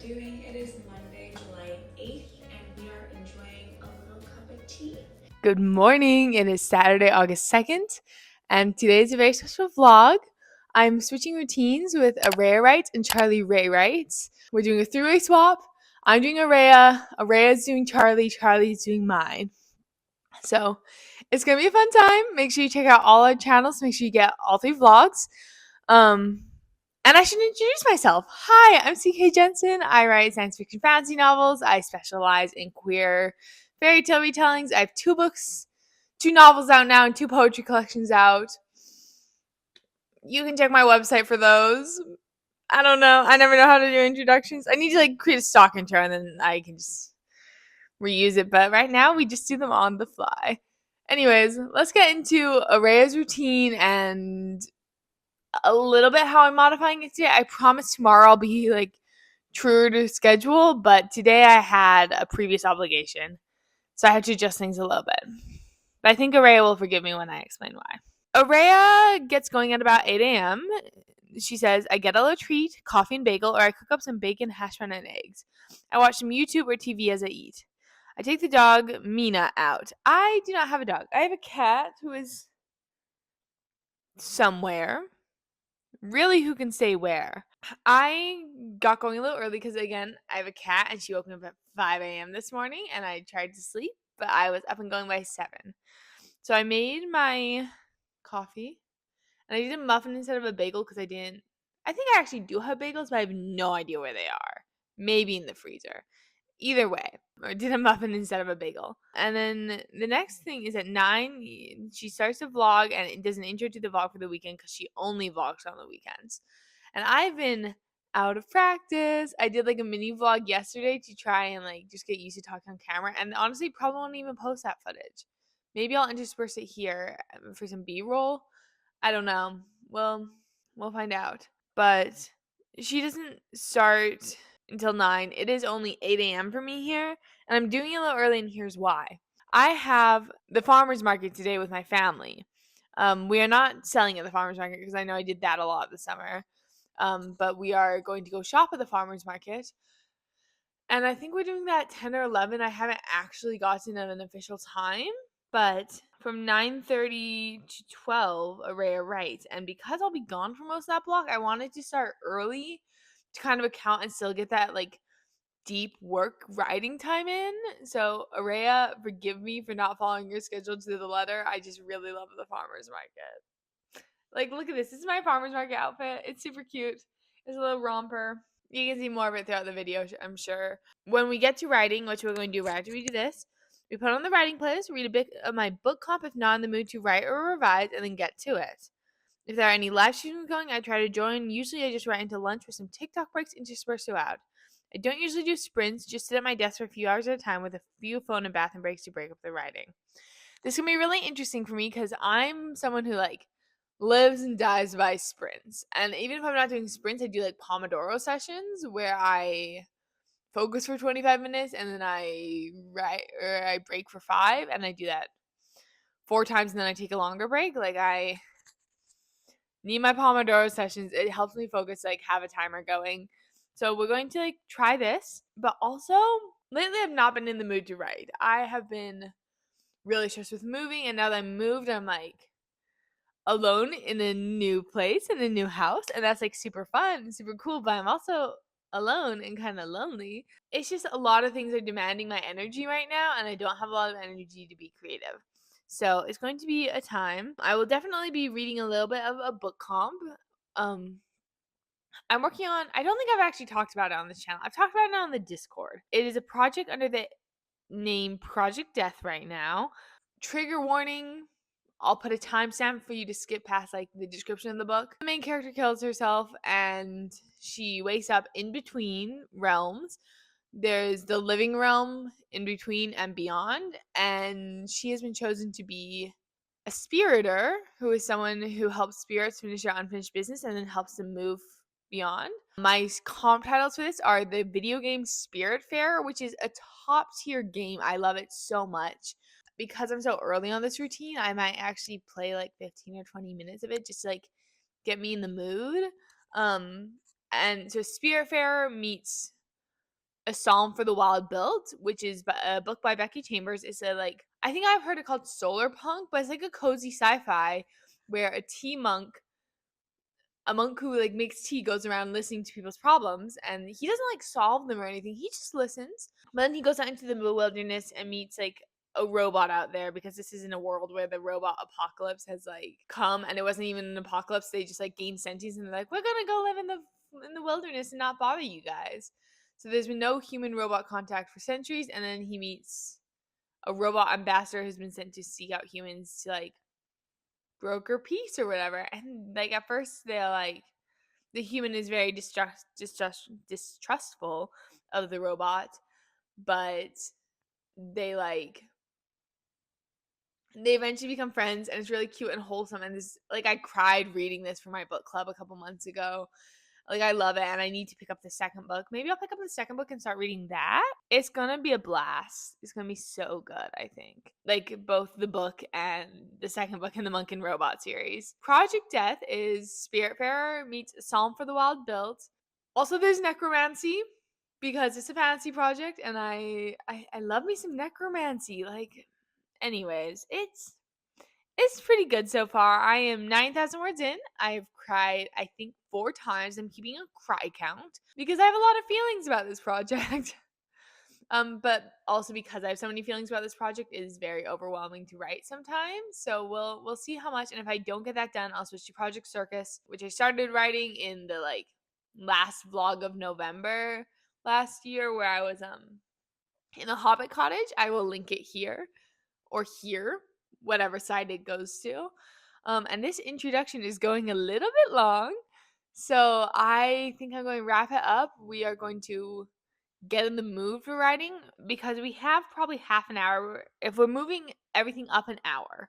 doing? It is Monday, July 8th, and we are enjoying a little cup of tea. Good morning. It is Saturday, August 2nd, and today is a very special vlog. I'm switching routines with Araya writes and Charlie Ray writes. We're doing a three-way swap. I'm doing Araya, Araya's doing Charlie, Charlie's doing mine. So it's gonna be a fun time. Make sure you check out all our channels. Make sure you get all 3 vlogs. And I should introduce myself. Hi, I'm CK Jensen. I write science fiction fantasy novels. I specialize in queer fairy tale retellings. I have 2 books, 2 novels out now, and 2 poetry collections out. You can check my website for those. I don't know. I never know how to do introductions. I need to create a stock intro and then I can just reuse it. But right now we just do them on the fly. Anyways, let's get into Araya's routine and a little bit how I'm modifying it today. I promise tomorrow I'll be truer to schedule, but today I had a previous obligation, so I had to adjust things a little bit. But I think Araya will forgive me when I explain why. Araya gets going at about 8 a.m. She says, I get a little treat, coffee and bagel, or I cook up some bacon, hash brown, and eggs. I watch some YouTube or TV as I eat. I take the dog, Mina, out. I do not have a dog. I have a cat who is somewhere. Really, who can say where? I got going a little early because, again, I have a cat and she woke me up at 5 a.m. this morning and I tried to sleep, but I was up and going by 7. So I made my coffee and I did a muffin instead of a bagel because I think I actually do have bagels, but I have no idea where they are. Maybe in the freezer. Either way, or did a muffin instead of a bagel. And then the next thing is at 9, she starts to vlog and it does an intro to the vlog for the weekend because she only vlogs on the weekends. And I've been out of practice. I did a mini vlog yesterday to try and just get used to talking on camera. And honestly, probably won't even post that footage. Maybe I'll intersperse it here for some B-roll. I don't know. Well, we'll find out. But she doesn't start until 9. It is only 8 a.m. for me here, and I'm doing it a little early, and here's why. I have the farmer's market today with my family. We are not selling at the farmer's market because I know I did that a lot this summer. But we are going to go shop at the farmer's market. And I think we're doing that 10 or 11. I haven't actually gotten an official time, but from 9:30 to 12, Araya writes. And because I'll be gone for most of that block, I wanted to start early to kind of account and still get that deep work writing time in. So Araya, forgive me for not following your schedule to the letter. I just really love the farmer's market. Look at this. This is my farmer's market outfit. It's super cute. It's a little romper. You can see more of it throughout the video, I'm sure. When we get to writing, which we're going to do right after we do this, we put on the writing playlist, read a bit of my book comp if not in the mood to write or revise, and then get to it. If there are any live streams going, I try to join. Usually I just write into lunch with some TikTok breaks interspersed throughout. I don't usually do sprints, just sit at my desk for a few hours at a time with a few phone and bathroom breaks to break up the writing. This can be really interesting for me because I'm someone who lives and dies by sprints. And even if I'm not doing sprints, I do Pomodoro sessions where I focus for 25 minutes and then I write or I break for 5, and I do that 4 times and then I take a longer break. I need my Pomodoro sessions. It helps me focus, have a timer going. So we're going to try this, but also lately I've not been in the mood to write. I have been really stressed with moving, and now that I'm moved, I'm alone in a new place in a new house, and that's super fun, super cool, but I'm also alone and kind of lonely. It's just a lot of things are demanding my energy right now, and I don't have a lot of energy to be creative. So it's going to be a time. I will definitely be reading a little bit of a book comp. I'm working on, I don't think I've actually talked about it on this channel. I've talked about it on the Discord. It is a project under the name Project Death right now. Trigger warning, I'll put a timestamp for you to skip past the description of the book. The main character kills herself and she wakes up in between realms. There's the living realm in between and beyond, and she has been chosen to be a spiriter, who is someone who helps spirits finish their unfinished business and then helps them move beyond. My comp titles for this are the video game Spiritfarer, which is a top tier game. I love it so much. Because I'm so early on this routine, I might actually play 15 or 20 minutes of it just to get me in the mood. And so Spiritfarer meets A Psalm for the Wild Built, which is a book by Becky Chambers. It's a like, I think I've heard it called solar punk, but it's like a cozy sci-fi where a monk who like makes tea goes around listening to people's problems, and he doesn't like solve them or anything. He just listens. But then he goes out into the wilderness and meets like a robot out there, because this is in a world where the robot apocalypse has like come, and it wasn't even an apocalypse. They just like gained sentience, and they're like, we're gonna go live in the wilderness and not bother you guys. So there's been no human robot contact for centuries, and then he meets a robot ambassador who's been sent to seek out humans to like broker peace or whatever. And like at first they're like, the human is very distrustful of the robot, but they like they eventually become friends, and it's really cute and wholesome. And this, like, I cried reading this for my book club a couple months ago. Like, I love it, and I need to pick up the second book. Maybe I'll pick up the second book and start reading that. It's gonna be a blast. It's gonna be so good, I think. Like, both the book and the second book in the Monk and Robot series. Project Death is Spiritfarer meets Psalm for the Wild Built. Also, there's necromancy, because it's a fantasy project, and I love me some necromancy. Like, anyways, it's pretty good so far. I am 9,000 words in. I've cried, I think, 4 times. I'm keeping a cry count because I have a lot of feelings about this project. But also because I have so many feelings about this project, it is very overwhelming to write sometimes. So we'll see how much. And if I don't get that done, I'll switch to Project Circus, which I started writing in the like last vlog of November last year, where I was in the Hobbit cottage. I will link it here or here, whatever side it goes to. And this introduction is going a little bit long, so I think I'm going to wrap it up. We are going to get in the mood for writing, because we have probably half an hour. If we're moving everything up an hour,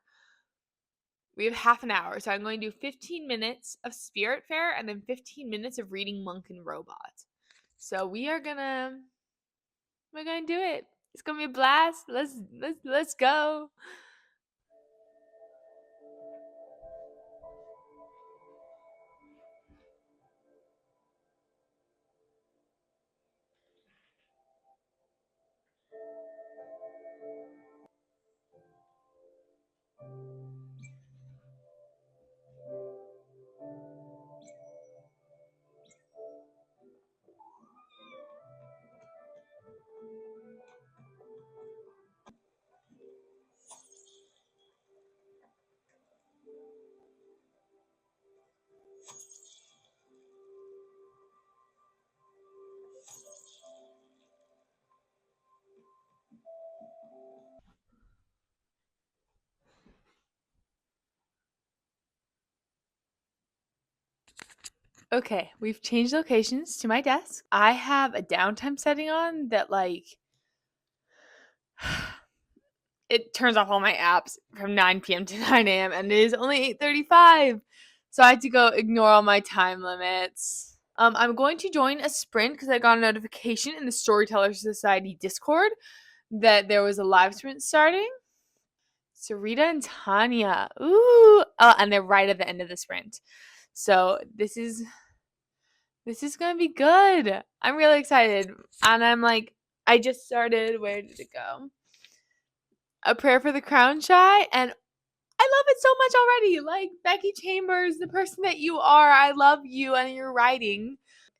we have half an hour. So I'm going to do 15 minutes of Spiritfarer and then 15 minutes of reading Monk and Robot. So we're gonna do it. It's gonna be a blast. Let's go. Okay, we've changed locations to my desk. I have a downtime setting on that, like, it turns off all my apps from 9 p.m. to 9 a.m. and it is only 8:35. So I had to go ignore all my time limits. I'm going to join a sprint because I got a notification in the Storyteller Society Discord that there was a live sprint starting. Sarita and Tanya. Ooh. Oh, and they're right at the end of the sprint. So this is gonna be good. I'm really excited. And I'm like, I just started, where did it go? A Prayer for the Crown Shy, and I love it so much already. Like, Becky Chambers, the person that you are, I love you and your writing.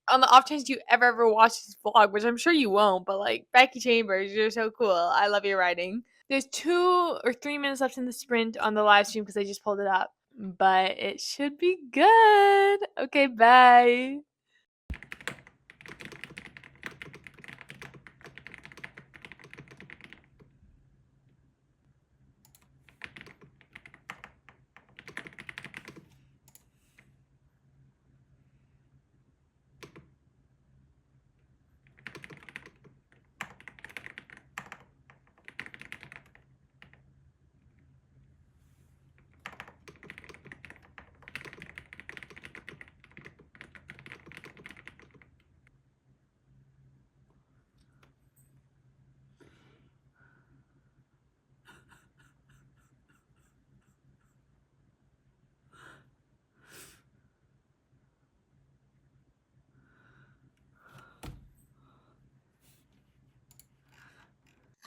On the off chance you ever watch this vlog, which I'm sure you won't, but like, Becky Chambers, you're so cool. I love your writing. There's 2 or 3 minutes left in the sprint on the live stream because I just pulled it up. But it should be good. Okay, bye.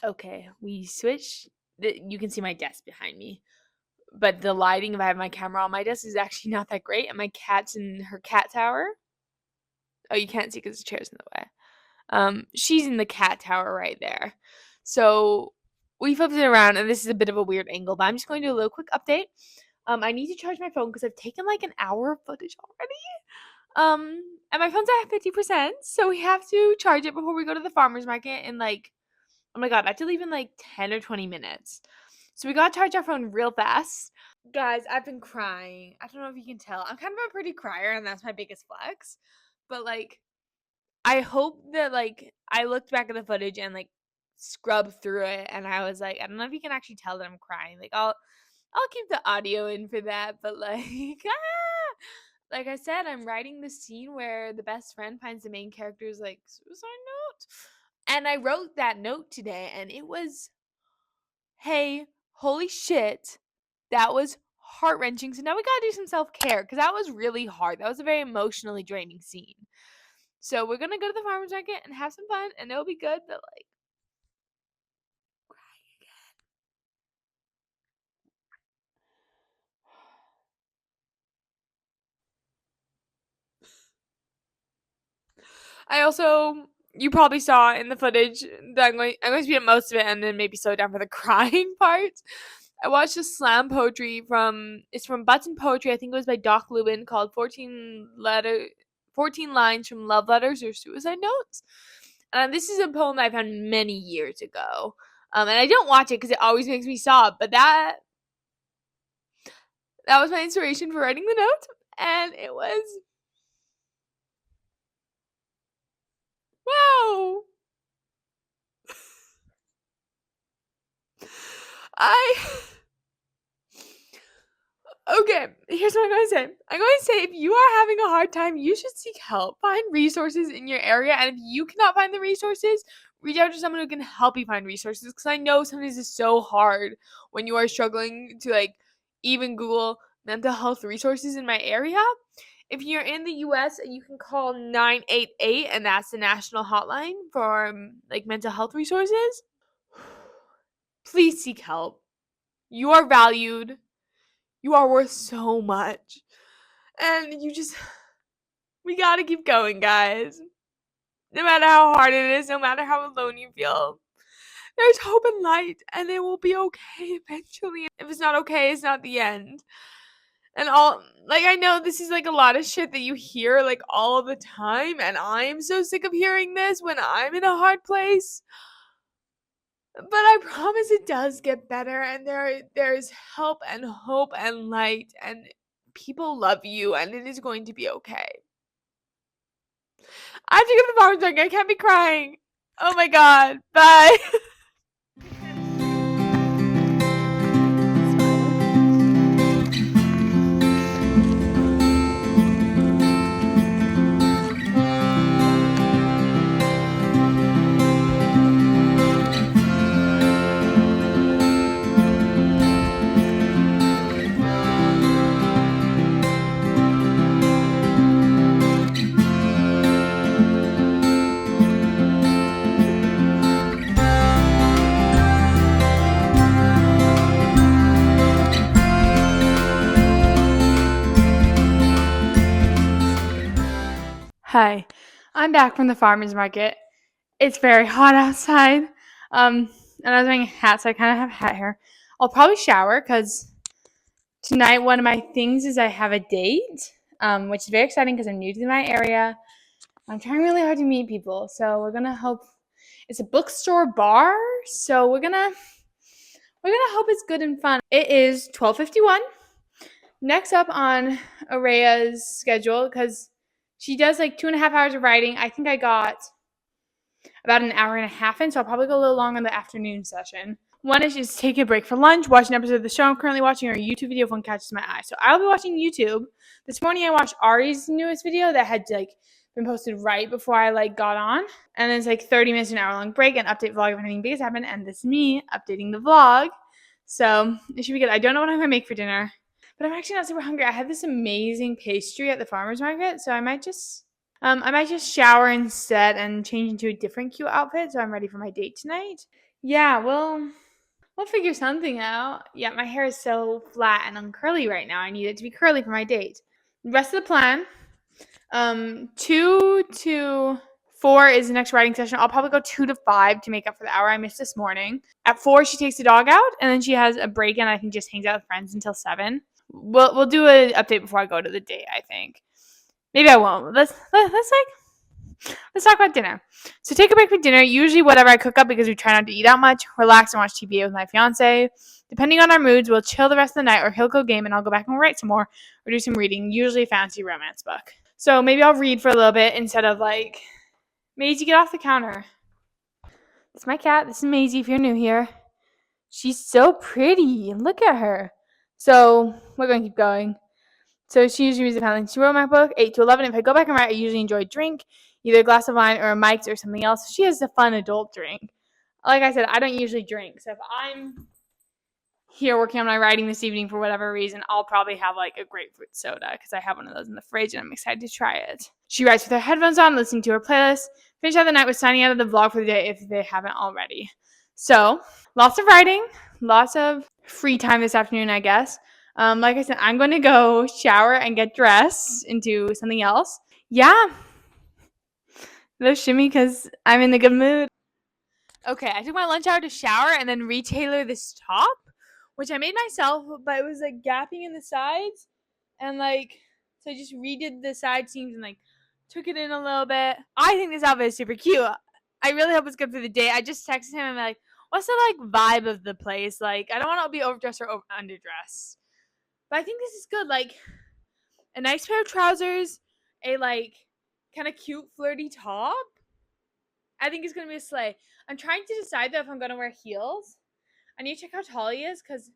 Okay, we switched. You can see my desk behind me, but the lighting, if I have my camera on my desk, is actually not that great. And my cat's in her cat tower. Oh, you can't see because the chair's in the way. She's in the cat tower right there. So we flipped it around, and this is a bit of a weird angle, but I'm just going to do a little quick update. I need to charge my phone because I've taken like an hour of footage already. And my phone's at 50%, so we have to charge it before we go to the farmer's market in like, oh my god, I have to leave in like 10 or 20 minutes. So we gotta charge our phone real fast. Guys, I've been crying. I don't know if you can tell. I'm kind of a pretty crier, and that's my biggest flex. But like, I hope that like I looked back at the footage and like scrubbed through it, and I was like, I don't know if you can actually tell that I'm crying. Like I'll keep the audio in for that, but like like I said, I'm writing the scene where the best friend finds the main character's like suicide note. And I wrote that note today, and it was, hey, holy shit, that was heart-wrenching. So now we gotta do some self-care because that was really hard. That was a very emotionally draining scene. So we're gonna go to the farmer's market and have some fun, and it'll be good, but like crying again. I also, you probably saw in the footage that I'm going to speed up most of it and then maybe slow down for the crying part. I watched a slam poetry it's from Button Poetry. I think it was by Doc Lubin, called 14 lines from love letters or suicide notes. This is a poem that I found many years ago. And I don't watch it because it always makes me sob, but that was my inspiration for writing the note, and it was, wow. I Okay, here's what I'm going to say. I'm going to say if you are having a hard time, you should seek help. Find resources in your area, and if you cannot find the resources, reach out to someone who can help you find resources, because I know sometimes it's so hard when you are struggling to like even Google mental health resources in my area. If you're in the US, you can call 988, and that's the national hotline for like mental health resources. Please seek help. You are valued. You are worth so much. And we gotta keep going, guys. No matter how hard it is, no matter how alone you feel, there's hope and light, and it will be okay eventually. If it's not okay, it's not the end. And I know this is like a lot of shit that you hear like all of the time, and I'm so sick of hearing this when I'm in a hard place. But I promise it does get better, and there's help and hope and light, and people love you, and it is going to be okay. I have to go to the farmer's market. I can't be crying. Oh my god. Bye. Hi, I'm back from the farmer's market. It's very hot outside. And I was wearing a hat, so I kind of have hat hair. I'll probably shower because tonight one of my things is I have a date, which is very exciting because I'm new to my area. I'm trying really hard to meet people, so we're gonna hope it's a bookstore bar. So we're gonna hope it's good and fun. It is 12:51. Next up on Araya's schedule, because she does like 2.5 hours of writing. I think I got about an hour and a half in, so I'll probably go a little long on the afternoon session. One is just take a break for lunch, watch an episode of the show I'm currently watching, or a YouTube video if one catches my eye. So I'll be watching YouTube. This morning I watched Ari's newest video that had like been posted right before I like got on. And then it's like 30 minutes to an hour long break and update vlog if anything big has happened. And this is me updating the vlog. So it should be good. I don't know what I'm gonna make for dinner, but I'm actually not super hungry. I had this amazing pastry at the farmer's market, so I might just shower instead and change into a different cute outfit so I'm ready for my date tonight. Yeah, we'll figure something out. Yeah, my hair is so flat and uncurly right now. I need it to be curly for my date. The rest of the plan, 2 to 4 is the next writing session. I'll probably go 2 to 5 to make up for the hour I missed this morning. At 4, she takes the dog out, and then she has a break, and I think just hangs out with friends until 7. We'll do an update before I go to the date, I think. Maybe I won't. Let's talk about dinner. So take a break for dinner. Usually whatever I cook up because we try not to eat out much. Relax and watch TBA with my fiance. Depending on our moods, we'll chill the rest of the night, or he'll go game and I'll go back and write some more or do some reading. Usually a fantasy romance book. So maybe I'll read for a little bit instead of like, Maisie, get off the counter. It's my cat. This is Maisie if you're new here. She's so pretty. Look at her. So we're going to keep going. So she usually reads the paneling. She wrote my book, 8 to 11. If I go back and write, I usually enjoy a drink, either a glass of wine or a Mike's or something else. She has a fun adult drink. Like I said, I don't usually drink. So if I'm here working on my writing this evening for whatever reason, I'll probably have like a grapefruit soda because I have one of those in the fridge and I'm excited to try it. She writes with her headphones on, listening to her playlist. Finish out the night with signing out of the vlog for the day if they haven't already. So lots of writing, lots of free time this afternoon, I guess. Like I said, I'm going to go shower and get dressed into something else. Yeah. Little shimmy because I'm in a good mood. Okay, I took my lunch hour to shower and then retailor this top, which I made myself, but it was like gapping in the sides. And like, so I just redid the side seams and like took it in a little bit. I think this outfit is super cute. I really hope it's good for the day. I just texted him and I'm like, what's the like vibe of the place? Like, I don't want to be overdressed or underdressed. But I think this is good. Like, a nice pair of trousers, a like kind of cute flirty top. I think it's gonna be a sleigh. I'm trying to decide though if I'm gonna wear heels. I need to check how tall he is because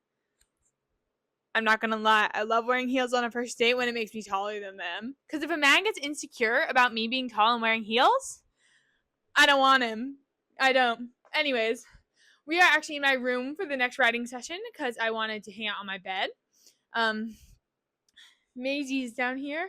I'm not gonna lie, I love wearing heels on a first date when it makes me taller than them. Because if a man gets insecure about me being tall and wearing heels, I don't want him. I don't. Anyways, we are actually in my room for the next writing session because I wanted to hang out on my bed. Maisie's down here.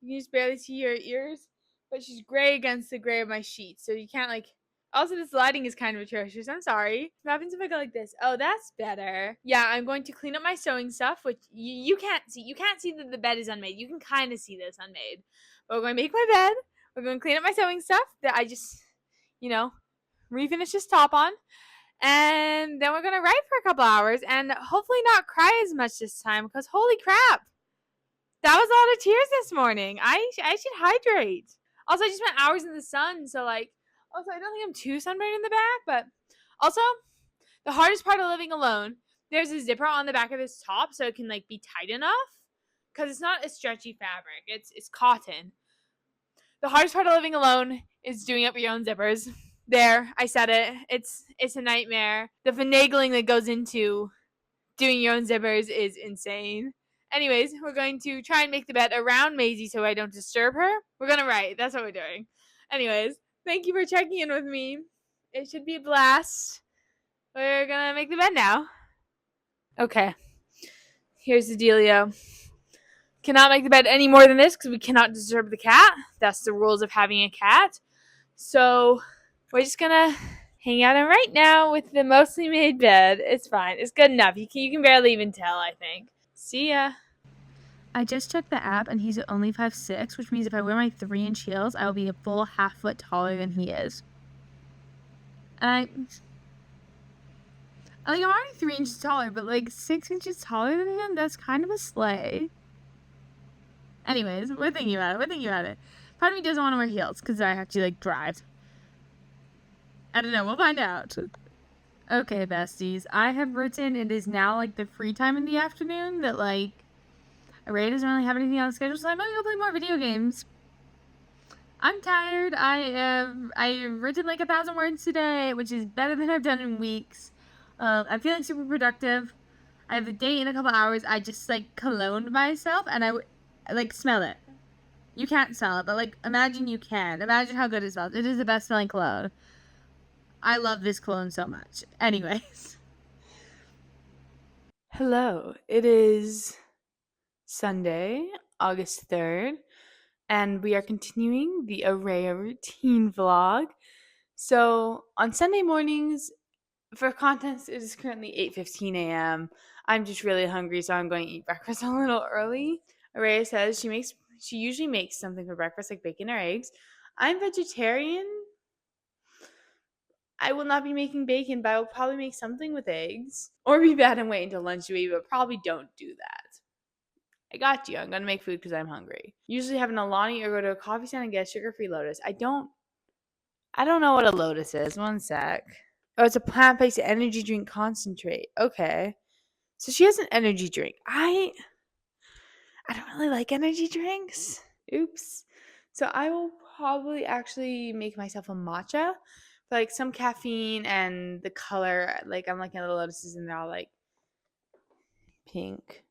You can just barely see her ears, but she's gray against the gray of my sheets, so you can't like. Also, this lighting is kind of atrocious. I'm sorry. What happens if I go like this? Oh, that's better. Yeah, I'm going to clean up my sewing stuff, which you can't see. You can't see that the bed is unmade. You can kind of see that it's unmade. But we're going to make my bed. We're going to clean up my sewing stuff that I just, refinish this top on. And then we're going to write for a couple hours and hopefully not cry as much this time because holy crap. That was a lot of tears this morning. I should hydrate. Also, I just spent hours in the sun, so like, also I don't think I'm too sunburned in the back, but also the hardest part of living alone, there's a zipper on the back of this top so it can like be tight enough because it's not a stretchy fabric. It's cotton. The hardest part of living alone is doing up your own zippers. There, I said it. It's a nightmare. The finagling that goes into doing your own zippers is insane. Anyways, we're going to try and make the bed around Maisie so I don't disturb her. We're going to write. That's what we're doing. Anyways, thank you for checking in with me. It should be a blast. We're going to make the bed now. Okay. Here's the dealio. Cannot make the bed any more than this because we cannot disturb the cat. That's the rules of having a cat. So we're just going to hang out and write now with the mostly made bed. It's fine. It's good enough. You can barely even tell, I think. See ya. I just checked the app and he's only 5'6", which means if I wear my 3-inch heels, I will be a full half foot taller than he is. I'm already 3 inches taller, but like 6 inches taller than him, that's kind of a sleigh. Anyways, we're thinking about it. Part of me doesn't want to wear heels because I have to like drive. I don't know, we'll find out. Okay, besties, I have written, it is now like the free time in the afternoon that like Ray doesn't really have anything on the schedule, so I'm gonna go play more video games. I'm tired. I've written like 1,000 words today, which is better than I've done in weeks. I'm feeling super productive. I have a date in a couple hours. I just like cologned myself, and I like smell it. You can't smell it, but like imagine you can. Imagine how good it smells. It is the best smelling cologne. I love this cologne so much. Anyways. Hello. It is Sunday, August 3rd, and we are continuing the Araya routine vlog. So on Sunday mornings, For context, it is currently 8:15 a.m. I'm just really hungry, so I'm going to eat breakfast a little early. Araya says she usually makes something for breakfast, like bacon or eggs. I'm vegetarian. I will not be making bacon, but I will probably make something with eggs. Or be bad and wait until lunch to eat, but probably don't do that. I got you. I'm going to make food because I'm hungry. Usually have an Alani or go to a coffee stand and get a sugar-free Lotus. I don't know what a Lotus is. One sec. Oh, it's a plant-based energy drink concentrate. Okay. So she has an energy drink. I don't really like energy drinks. Oops. So I will probably actually make myself a matcha. But like some caffeine and the color, like I'm looking at the lotuses and they're all like pink.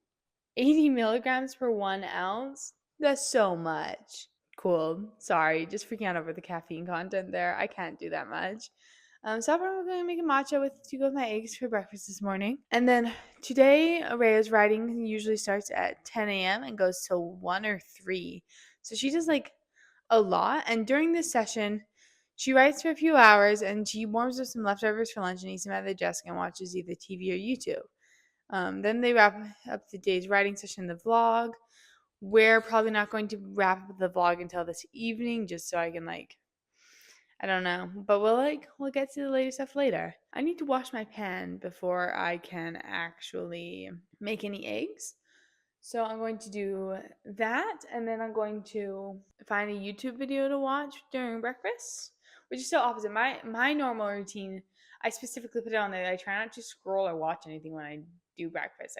80 milligrams per 1 ounce? That's so much. Cool. Sorry, just freaking out over the caffeine content there. I can't do that much. So I'm probably going to make a matcha to go with my eggs for breakfast this morning. And then today, Araya's writing usually starts at 10 a.m. and goes till 1 or 3. So she does like a lot. And during this session, she writes for a few hours and she warms up some leftovers for lunch and eats them at the desk and watches either TV or YouTube. Then they wrap up the day's writing session in the vlog. We're probably not going to wrap up the vlog until this evening just so I can I don't know, but we'll get to the later stuff later. I need to wash my pan before I can actually make any eggs. So I'm going to do that, and then I'm going to find a YouTube video to watch during breakfast, which is so opposite. My normal routine, I specifically put it on there. I try not to scroll or watch anything when I do breakfast.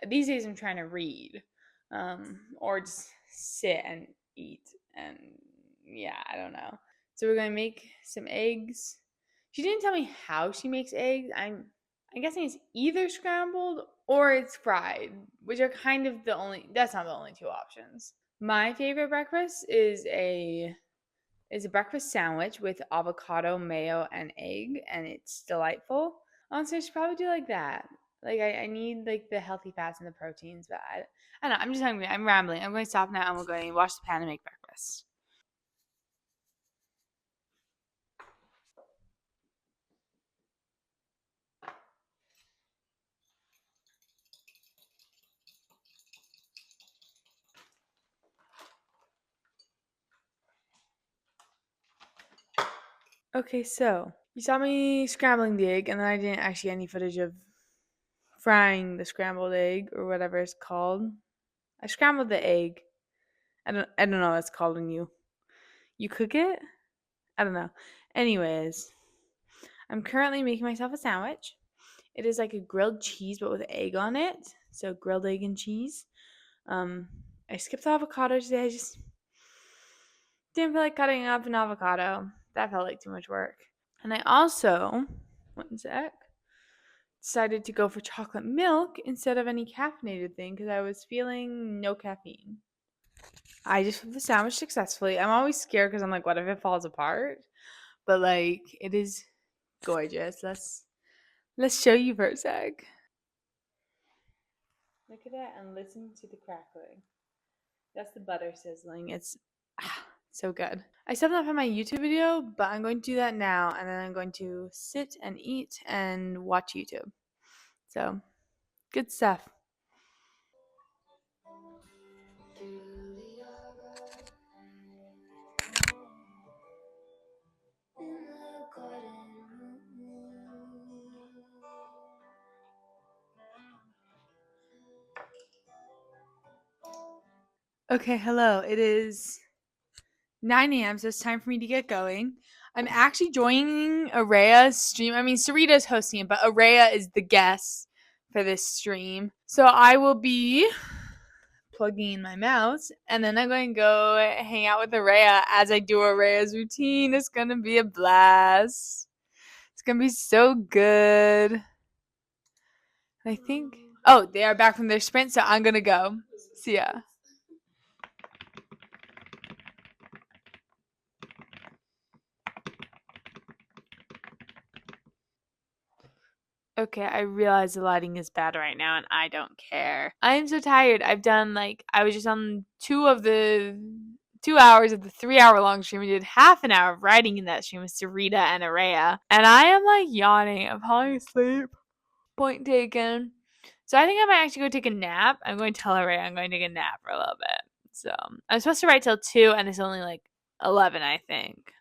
These days I'm trying to read, or just sit and eat, and yeah, I don't know. So we're gonna make some eggs. She didn't tell me how she makes eggs. I'm guessing it's either scrambled or it's fried, which are kind of that's not the only two options. My favorite breakfast is a breakfast sandwich with avocado, mayo, and egg, and it's delightful. Honestly, I should probably do like that. Like I need like the healthy fats and the proteins, but I don't know. I'm just hungry. I'm rambling. I'm going to stop now and we're going to wash the pan and make breakfast. Okay, so you saw me scrambling the egg, and then I didn't actually get any footage of frying the scrambled egg or whatever it's called. I scrambled the egg. I don't know what it's called when you cook it. I don't know. Anyways, I'm currently making myself a sandwich. It is like a grilled cheese but with egg on it. So grilled egg and cheese. I skipped the avocado today. I just didn't feel like cutting up an avocado. That felt like too much work. And I also, one sec, decided to go for chocolate milk instead of any caffeinated thing because I was feeling no caffeine. I just flipped the sandwich successfully. I'm always scared because I'm like, what if it falls apart? But like, it is gorgeous. Let's show you for a sec. Look at that and listen to the crackling. That's the butter sizzling. It's so good. I still have not found my YouTube video, but I'm going to do that now, and then I'm going to sit and eat and watch YouTube. So, good stuff. Okay, hello. It is 9 a.m., so it's time for me to get going. I'm actually joining Araya's stream. I mean, Sarita's hosting it, but Araya is the guest for this stream. So I will be plugging in my mouse, and then I'm going to go hang out with Araya as I do Araya's routine. It's going to be a blast. It's going to be so good. I think... Oh, they are back from their sprint, so I'm going to go. See ya. Okay, I realize the lighting is bad right now and I don't care. I am so tired. I was just on 2 of the 2 hours of the 3-hour long stream. We did half an hour of writing in that stream with Sarita and Araya. And I am like yawning. I'm falling asleep. Point taken. So I think I might actually go take a nap. I'm going to tell Araya I'm going to take a nap for a little bit. So I'm supposed to write till 2 and it's only like 11, I think.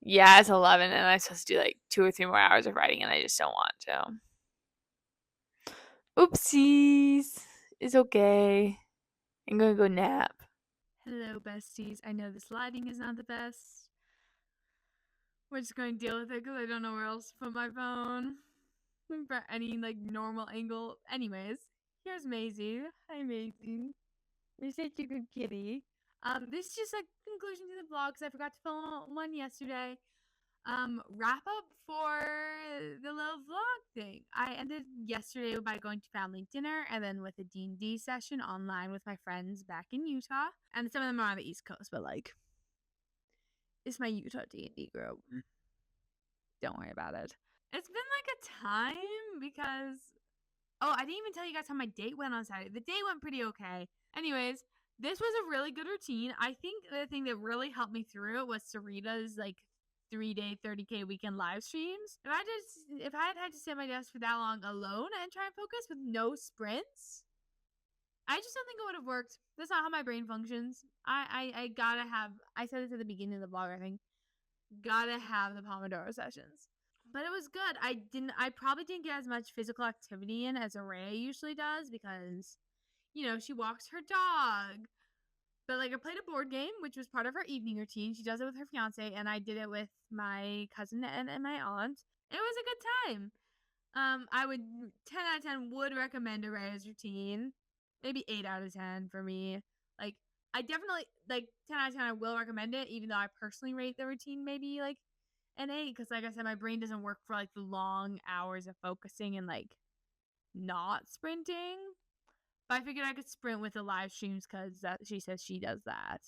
Yeah, it's 11 and I'm supposed to do like 2 or 3 more hours of writing and I just don't want to. Oopsies. It's okay. I'm going to go nap. Hello, besties. I know this lighting is not the best. We're just going to deal with it because I don't know where else to put my phone. For any like normal angle. Anyways, here's Maisie. Hi, Maisie. You're such a good kitty. This is just a conclusion to the vlog because I forgot to film one yesterday. Wrap up for the little vlog thing. I ended yesterday by going to family dinner and then with a D&D session online with my friends back in Utah. And some of them are on the East Coast, but like, it's my Utah D&D group. Don't worry about it. It's been like a time because, oh, I didn't even tell you guys how my date went on Saturday. The day went pretty okay. Anyways, this was a really good routine. I think the thing that really helped me through it was Sarita's like 3-day 30K weekend live streams. If I had to sit at my desk for that long alone and try and focus with no sprints, I just don't think it would have worked. That's not how my brain functions. I gotta have, I said this at the beginning of the vlog, I think, gotta have the Pomodoro sessions. But it was good. I probably didn't get as much physical activity in as Araya usually does because, you know, she walks her dog. But like I played a board game, which was part of her evening routine. She does it with her fiance, and I did it with my cousin and my aunt. It was a good time. I would 10 out of 10 would recommend Araya's routine. Maybe 8 out of 10 for me. Like I definitely like 10 out of 10 I will recommend it, even though I personally rate the routine maybe like an 8, because like I said, my brain doesn't work for like the long hours of focusing and like not sprinting. But I figured I could sprint with the live streams because she says she does that.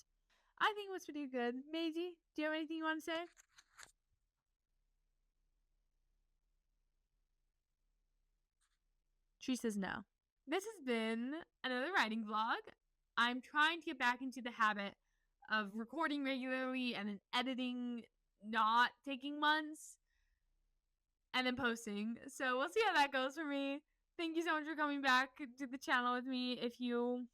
I think it was pretty good. Maisie, do you have anything you want to say? She says no. This has been another writing vlog. I'm trying to get back into the habit of recording regularly and then editing, not taking months, and then posting. So we'll see how that goes for me. Thank you so much for coming back to the channel with me. If you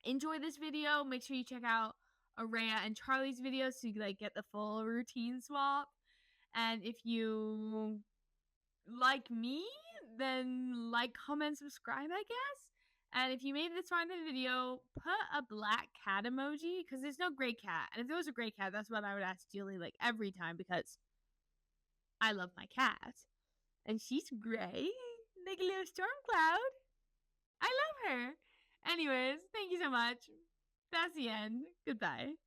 enjoy this video, make sure you check out Araya and Charlie's videos so you like get the full routine swap. And if you like me, then like, comment, subscribe, I guess. And if you made this far in the video, put a black cat emoji because there's no gray cat. And if there was a gray cat, that's what I would ask Julie like every time because I love my cat. And she's gray, like a little storm cloud. I love her. Anyways, thank you so much. That's the end. Goodbye.